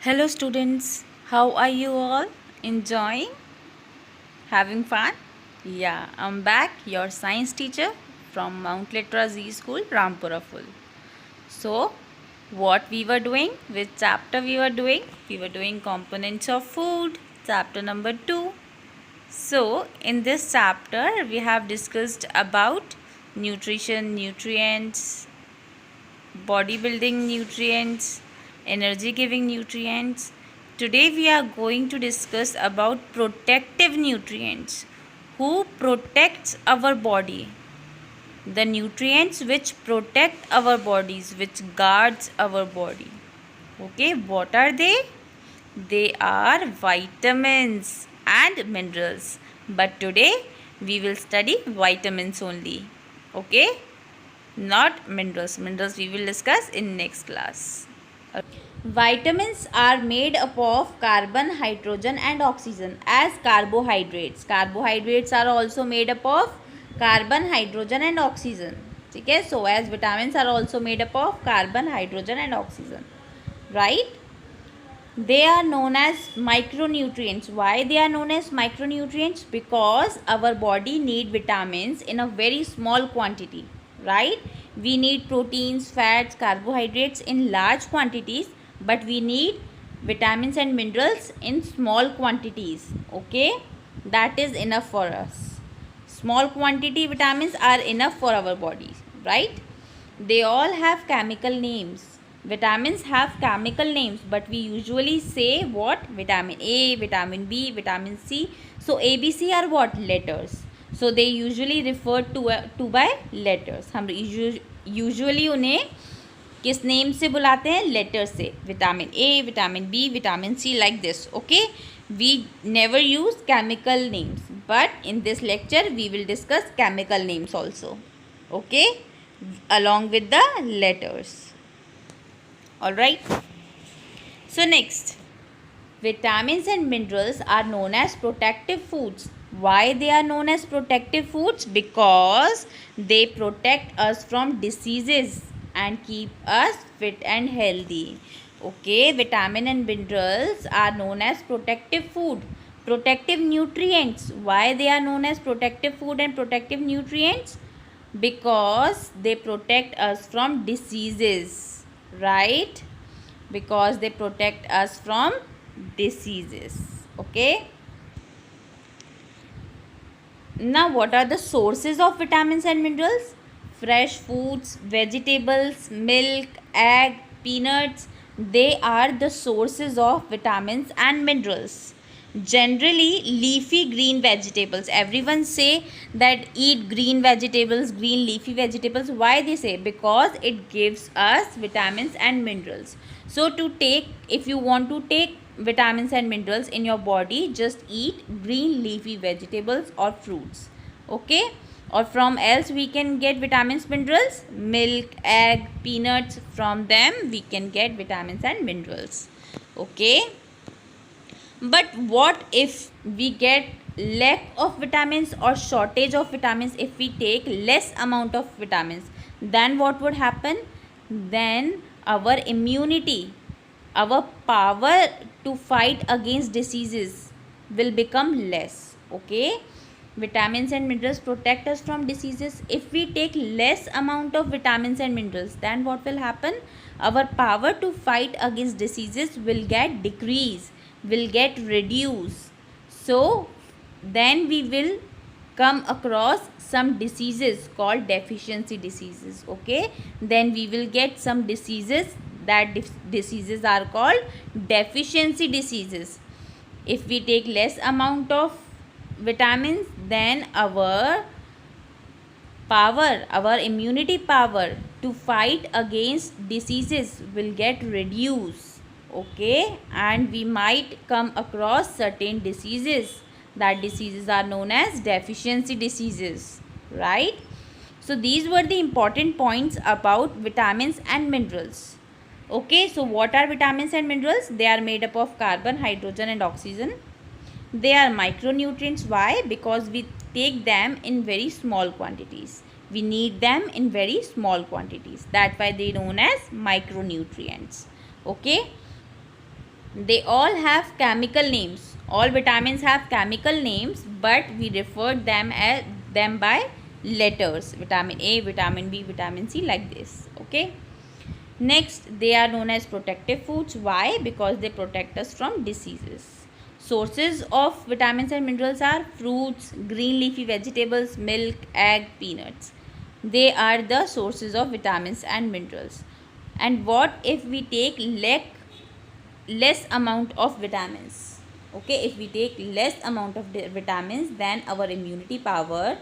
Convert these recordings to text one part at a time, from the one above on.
Hello students, how are you all? Enjoying? Having fun? Yeah, I'm back, your science teacher from Mount Litra Z School, Rampura Full. So, what we were doing? Which chapter we were doing? We were doing components of food, chapter number 2. So, in this chapter, we have discussed about nutrition, nutrients, bodybuilding nutrients, energy giving nutrients. Today we are going to discuss about protective nutrients. Who protects our body? The nutrients which protect our bodies, which guards our body. Okay, what are they? They are vitamins and minerals. But today we will study vitamins only. Okay? Not minerals. Minerals we will discuss in next class. Vitamins are made up of carbon, hydrogen and oxygen as carbohydrates. Carbohydrates are also made up of carbon, hydrogen and oxygen. Okay, so as vitamins are also made up of carbon, hydrogen and oxygen. Right? They are known as micronutrients. Why they are known as micronutrients? Because our body need vitamins in a very small quantity, right? We need proteins, fats, carbohydrates in large quantities, but we need vitamins and minerals in small quantities. Okay, that is enough for us. Small quantity vitamins are enough for our bodies, right? They all have chemical names. Vitamins have chemical names, but we usually say what? Vitamin A, vitamin B, vitamin C. So A, B, C are what? Letters. So they usually refer to by letters. हम usually उन्हें किस name से बुलाते हैं? Letter से. Vitamin A, vitamin B, vitamin C, like this. Okay, we never use chemical names, but in this lecture we will discuss chemical names also. Okay, along with the letters. All right. So next, vitamins and minerals are known as protective foods. Why they are known as protective foods? Because they protect us from diseases and keep us fit and healthy. Okay, vitamin and minerals are known as protective food. Protective nutrients. Why they are known as protective food and protective nutrients? Because they protect us from diseases, right? Because they protect us from diseases. Okay, now what are the sources of vitamins and minerals? Fresh foods, vegetables, milk, egg, peanuts, they are the sources of vitamins and minerals. Generally leafy green vegetables. Everyone say that eat green vegetables, green leafy vegetables. Why they say? Because it gives us vitamins and minerals. So to take, if you want to take vitamins and minerals in your body, just eat green leafy vegetables or fruits. Okay, or from else we can get vitamins, minerals, milk, egg, peanuts. From them we can get vitamins and minerals. Okay, but what if we get lack of vitamins or shortage of vitamins? If we take less amount of vitamins, then what would happen? Then our immunity, our power to fight against diseases will become less. Okay, vitamins and minerals protect us from diseases. If we take less amount of vitamins and minerals, then what will happen? Our power to fight against diseases will get decreased, will get reduced. So then we will come across some diseases called deficiency diseases. Okay, then we will get some diseases. That diseases are called deficiency diseases. If we take less amount of vitamins, then our power, our immunity power to fight against diseases will get reduced. Okay, and we might come across certain diseases. That diseases are known as deficiency diseases, right? So these were the important points about vitamins and minerals. Okay, so what are vitamins and minerals? They are made up of carbon, hydrogen and oxygen. They are micronutrients. Why? Because we take them in very small quantities. We need them in very small quantities. That's why they are known as micronutrients. Okay. They all have chemical names. All vitamins have chemical names, but we refer them by letters. Vitamin A, vitamin B, vitamin C, like this. Okay. Next, they are known as protective foods. Why? Because they protect us from diseases. Sources of vitamins and minerals are fruits, green leafy vegetables, milk, egg, peanuts. They are the sources of vitamins and minerals. And what if we take less amount of vitamins? Okay, if we take less amount of vitamins, then our immunity power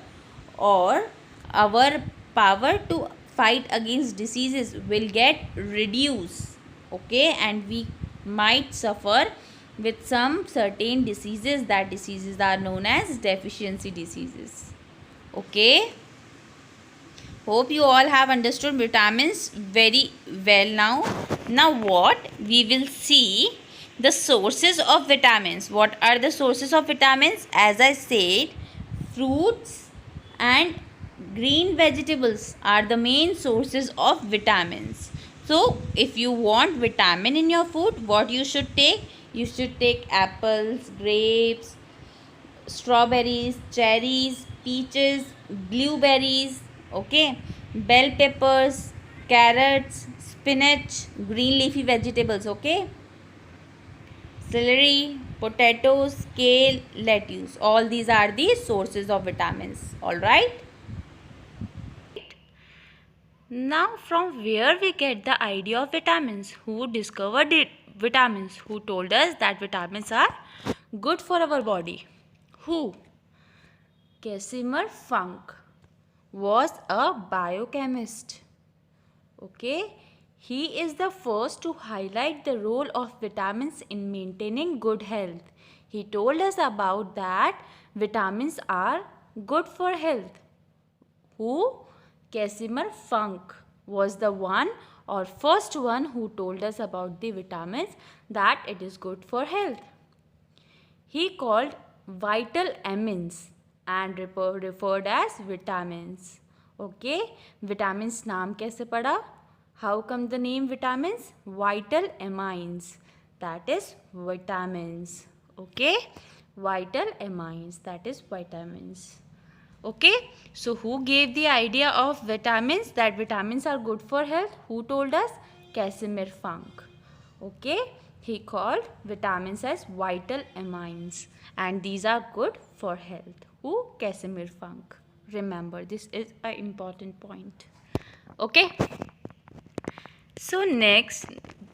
or our power to fight against diseases will get reduced. Okay, and we might suffer with some certain diseases. That diseases are known as deficiency diseases. Okay, hope you all have understood vitamins very well now. Now what we will see, the sources of vitamins. What are the sources of vitamins? As I said, fruits and green vegetables are the main sources of vitamins. So if you want vitamin in your food, what you should take? You should take apples, grapes, strawberries, cherries, peaches, blueberries, okay, bell peppers, carrots, spinach, green leafy vegetables, okay, celery, potatoes, kale, lettuce. All these are the sources of vitamins. All right. Now, from where we get the idea of vitamins? Who discovered it? Vitamins. Who told us that vitamins are good for our body? Who? Casimir Funk was a biochemist. Okay, he is the first to highlight the role of vitamins in maintaining good health. He told us about that vitamins are good for health. Who? Casimir Funk was the one or first one who told us about the vitamins, that it is good for health. He called vital amines and referred as vitamins. Okay, vitamins नाम कैसे पढ़ा? How come the name vitamins? Vital amines, that is vitamins. Okay, vital amines, that is vitamins. Okay, so who gave the idea of vitamins, that vitamins are good for health? Who told us? Casimir Funk. Okay, he called vitamins as vital amines and these are good for health. Who? Casimir Funk. Remember, this is an important point. Okay, so next,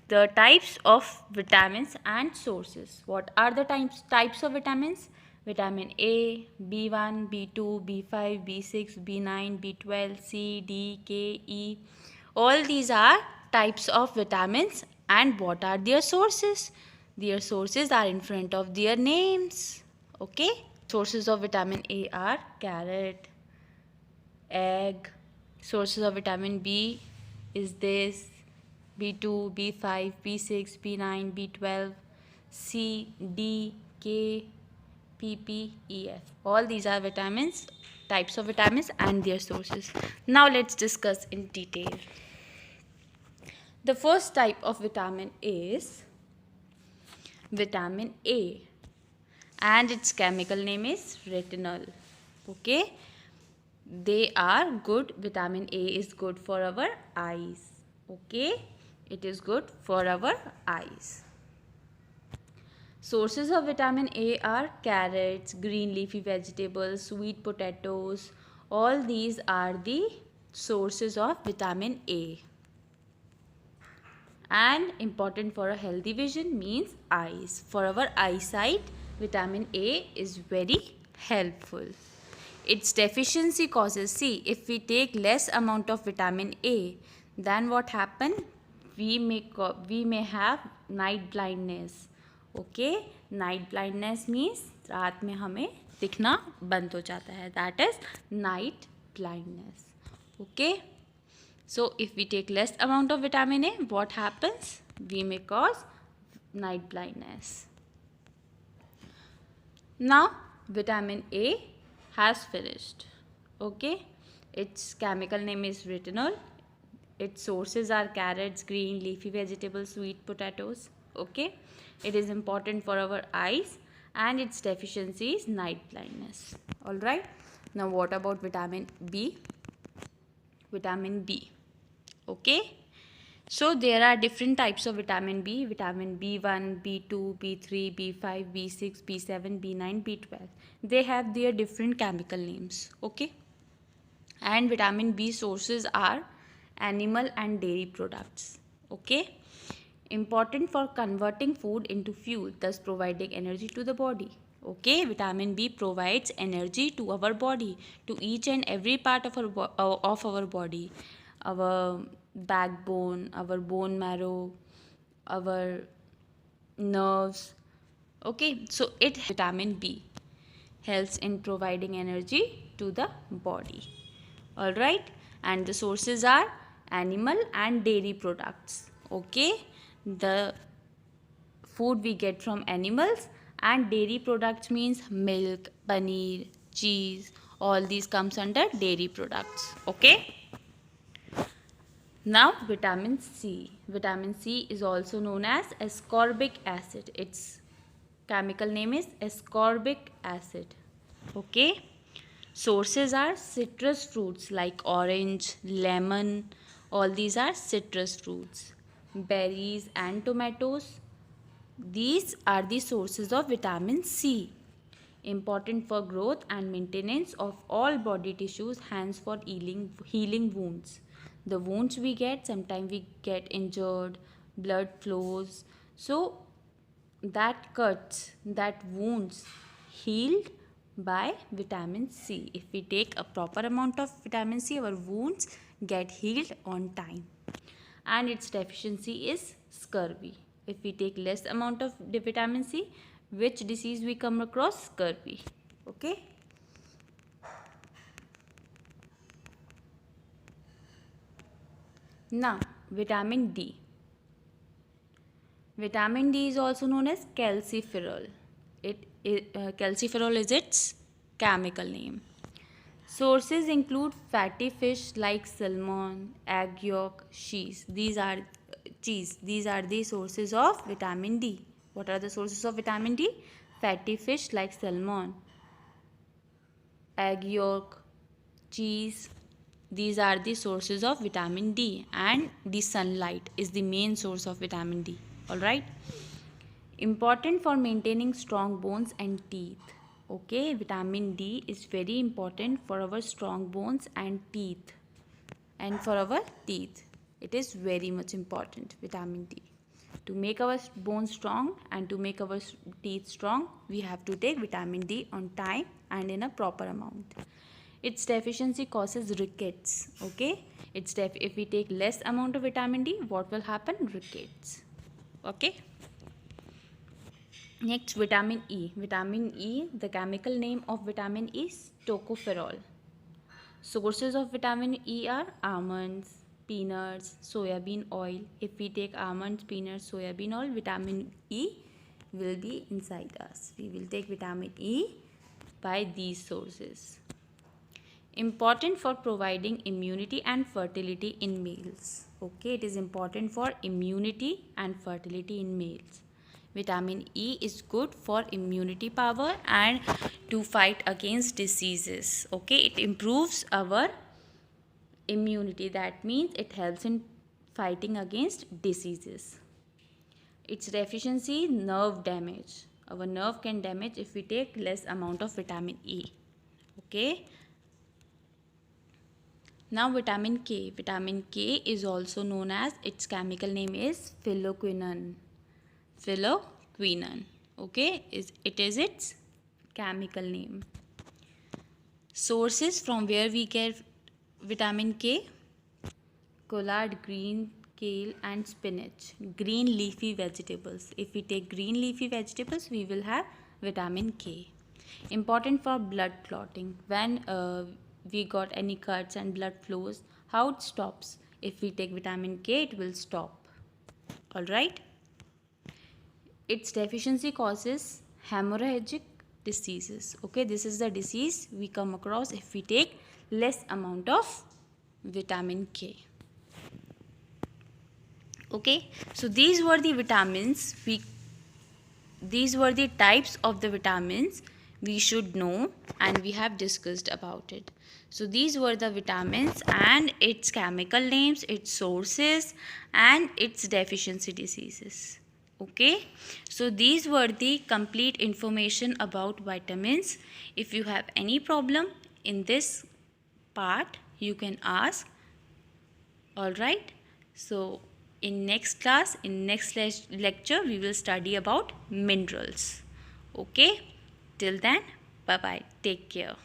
the types of vitamins and sources. What are the types of vitamins? Vitamin A, B1, B2, B5, B6, B9, B12, C, D, K, E. All these are types of vitamins. And what are their sources? Their sources are in front of their names. Okay? Sources of vitamin A are carrot, egg. Sources of vitamin B is this: B2, B5, B6, B9, B12, C, D, K, PP, EF. All these are vitamins, types of vitamins and their sources. Now let's discuss in detail. The first type of vitamin is vitamin A and its chemical name is retinol. Okay, they are good. Vitamin A is good for our eyes. Okay, it is good for our eyes. Sources of vitamin A are carrots, green leafy vegetables, sweet potatoes. All these are the sources of vitamin A. And important for a healthy vision means eyes. For our eyesight, vitamin A is very helpful. Its deficiency causes, see, if we take less amount of vitamin A, then what happen? We may have night blindness. Okay, night blindness means रात में हमें दिखना बंद हो जाता है. That is night blindness. Okay. So if we take less amount of vitamin A, what happens? We may cause night blindness. Now vitamin A has finished. Okay, its chemical name is retinol. Its sources are carrots, green leafy vegetables, sweet potatoes. Okay, it is important for our eyes, and its deficiency is night blindness. All right. Now what about vitamin B? Vitamin B. Okay. So there are different types of vitamin B: vitamin B1, B2, B3, B5, B6, B7, B9, B12. They have their different chemical names. Okay. And vitamin B sources are animal and dairy products. Okay. Important for converting food into fuel, thus providing energy to the body. Okay, vitamin B provides energy to our body, to each and every part of our body, our backbone, our bone marrow, our nerves. Okay, so it vitamin B helps in providing energy to the body. All right, and the sources are animal and dairy products. Okay, the food we get from animals, and dairy products means milk, paneer, cheese, all these comes under dairy products. Okay, now vitamin C is also known as ascorbic acid. Its chemical name is ascorbic acid. Okay, sources are citrus fruits like orange, lemon, all these are citrus fruits, berries and tomatoes. These are the sources of vitamin C, important for growth and maintenance of all body tissues, hence for healing wounds. The wounds we get, sometimes we get injured, blood flows. So that cuts, that wounds healed by vitamin C. If we take a proper amount of vitamin C, our wounds get healed on time. And its deficiency is scurvy. If we take less amount of vitamin C, which disease we come across? Scurvy. Okay. Now, vitamin D. Vitamin D is also known as calciferol. Calciferol is its chemical name. Sources include fatty fish like salmon, egg yolk, cheese. These are the sources of vitamin D. What are the sources of vitamin D? Fatty fish like salmon, egg yolk, cheese. These are the sources of vitamin D, and the sunlight is the main source of vitamin D. All right. Important for maintaining strong bones and teeth. Okay, vitamin D is very important for our strong bones and teeth, and for our teeth. It is very much important, vitamin D. To make our bones strong and to make our teeth strong, we have to take vitamin D on time and in a proper amount. Its deficiency causes rickets. Okay, if we take less amount of vitamin D, what will happen? Rickets. Okay. Next, vitamin E. Vitamin E, the chemical name of vitamin E is tocopherol. Sources of vitamin E are almonds, peanuts, soybean oil. If we take almonds, peanuts, soybean oil, vitamin E will be inside us. We will take vitamin E by these sources. Important for providing immunity and fertility in males. Okay, it is important for immunity and fertility in males. Vitamin E is good for immunity power and to fight against diseases. Okay, it improves our immunity. That means it helps in fighting against diseases. Its deficiency, nerve damage. Our nerve can damage if we take less amount of vitamin E. Okay. Now vitamin K. Vitamin K is also known as, its chemical name is phylloquinone. Phylloquinone. Okay, it is its chemical name. Sources from where we get vitamin K: collard green, kale and spinach. Green leafy vegetables. If we take green leafy vegetables, we will have vitamin K. Important for blood clotting. When we got any cuts and blood flows, how it stops? If we take vitamin K, it will stop. All right. Its deficiency causes hemorrhagic diseases. Okay, this is the disease we come across if we take less amount of vitamin K. Okay, so these were the vitamins these were the types of the vitamins we should know, and we have discussed about it. So these were the vitamins and its chemical names, its sources, and its deficiency diseases. Okay, so these were the complete information about vitamins. If you have any problem in this part, you can ask. All right, so in next class, in next lecture, we will study about minerals. Okay, till then, bye bye, take care.